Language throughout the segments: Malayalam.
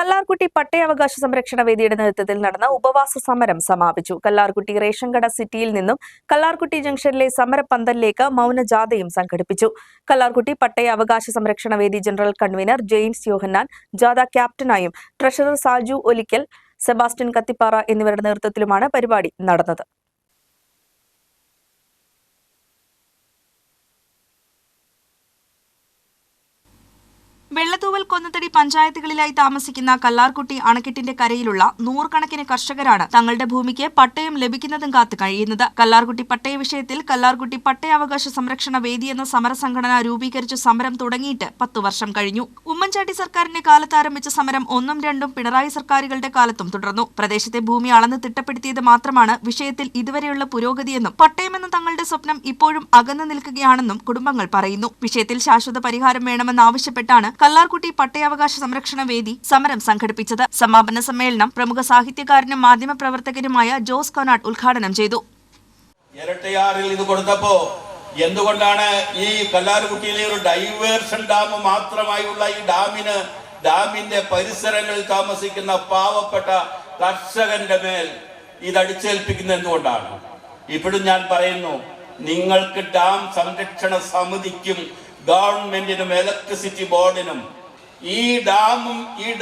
കല്ലാർകുട്ടി പട്ടയാവകാശ സംരക്ഷണ വേദിയുടെ നേതൃത്വത്തിൽ നടന്ന ഉപവാസ സമരം സമാപിച്ചു. കല്ലാർകുട്ടി റേഷൻ കട സിറ്റിയിൽ നിന്നും കല്ലാർകുട്ടി ജംഗ്ഷനിലെ സമരപന്തലിലേക്ക് മൗനജാഥയും സംഘടിപ്പിച്ചു. കല്ലാർകുട്ടി പട്ടയാവകാശ സംരക്ഷണ വേദി ജനറൽ കൺവീനർ ജെയിംസ് യോഹന്നാൻ ജാഥ ക്യാപ്റ്റനായും ട്രഷറർ സാജു ഒലിക്കൽ, സെബാസ്റ്റ്യൻ കത്തിപ്പാറ എന്നിവരുടെ നേതൃത്വത്തിലുമാണ് പരിപാടി നടന്നത്. വെള്ളത്തൂവൽ കൊന്നത്തടി പഞ്ചായത്തുകളിലായി താമസിക്കുന്ന കല്ലാർകുട്ടി അണക്കെട്ടിന്റെ കരയിലുള്ള നൂറുകണക്കിന് കർഷകരാണ് തങ്ങളുടെ ഭൂമിക്ക് പട്ടയം ലഭിക്കുന്നതും കാത്തു കഴിയുന്നത്. കല്ലാർകുട്ടി പട്ടയ വിഷയത്തിൽ കല്ലാർകുട്ടി പട്ടയാവകാശ സംരക്ഷണ വേദി എന്ന സമരസംഘടന രൂപീകരിച്ച് സമരം തുടങ്ങിയിട്ട് 10 വർഷം കഴിഞ്ഞു. ഉമ്മൻചാണ്ടി സർക്കാരിന്റെ കാലത്ത് ആരംഭിച്ച സമരം 1ഉം 2ഉം പിണറായി സർക്കാരുകളുടെ കാലത്തും തുടർന്നു. പ്രദേശത്തെ ഭൂമി അളന്ന് തിട്ടപ്പെടുത്തിയത് മാത്രമാണ് വിഷയത്തിൽ ഇതുവരെയുള്ള പുരോഗതിയെന്നും പട്ടയമെന്ന തങ്ങളുടെ സ്വപ്നം ഇപ്പോഴും അകന്നു നിൽക്കുകയാണെന്നും കുടുംബങ്ങൾ പറയുന്നു. വിഷയത്തിൽ ശാശ്വത പരിഹാരം വേണമെന്നാവശ്യപ്പെട്ടാണ് കല്ലാർകുട്ടി പട്ടയാവകാശ സംരക്ഷണ വേദി സമരം സംഘടിപ്പിച്ചത്. സമാപന സമ്മേളനം പ്രമുഖ സാഹിത്യകാരനും മാധ്യമപ്രവർത്തകനുമായ ജോസ് കൊനാട്ട് ഉദ്ഘാടനം ചെയ്തു. ഇരട്ടയാറിൽ ഇത് കൊടുത്തപ്പോ എന്തുകൊണ്ടാണ് ഈ കല്ലാർകുട്ടിയിലെ ഒരു ഡൈവേർഷൻ ഡാം മാത്രമായുള്ള ഈ ഡാമിന്റെ പരിസരങ്ങളിൽ താമസിക്കുന്ന പാവപ്പെട്ട കർഷകന്റെ മേൽ ഇത് അടിച്ചേൽപ്പിക്കുന്നത് എന്തുകൊണ്ടാണ്? ഇപ്പോഴും ഞാൻ പറയുന്നു, നിങ്ങൾക്ക് ഡാം സംരക്ഷണ സമിതിക്കും ഗവൺമെന്റിനും ഇലക്ട്രിസിറ്റി ബോർഡിനും ഈ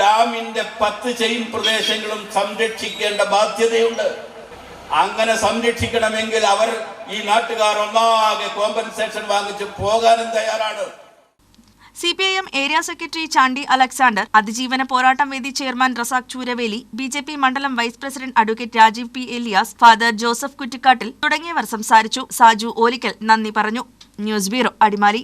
ഡാമിന്റെ 10 ചെയിൻ പ്രദേശങ്ങളും സംരക്ഷിക്കേണ്ട ബാധ്യതയുണ്ട്. അങ്ങനെ സംരക്ഷിക്കണമെങ്കിൽ അവർ ഈ നാട്ടുകാർ ഒന്നാകെ കോമ്പൻസേഷൻ വാങ്ങിച്ച് പോകാനും തയ്യാറാണ്. CPIM area secretary Chandy Alexander, അതിജീവന പോരാട്ടം വേദി ചെയർമാൻ റസാഖ് ചൂരവേലി, BJP മണ്ഡലം vice president advocate Rajeev P. Elias, father Joseph Kuttikkattil തുടങ്ങിയവർ സംസാരിച്ചു. സാജു ഓലിക്കൽ നന്ദി പറഞ്ഞു. News bureau, Adimali.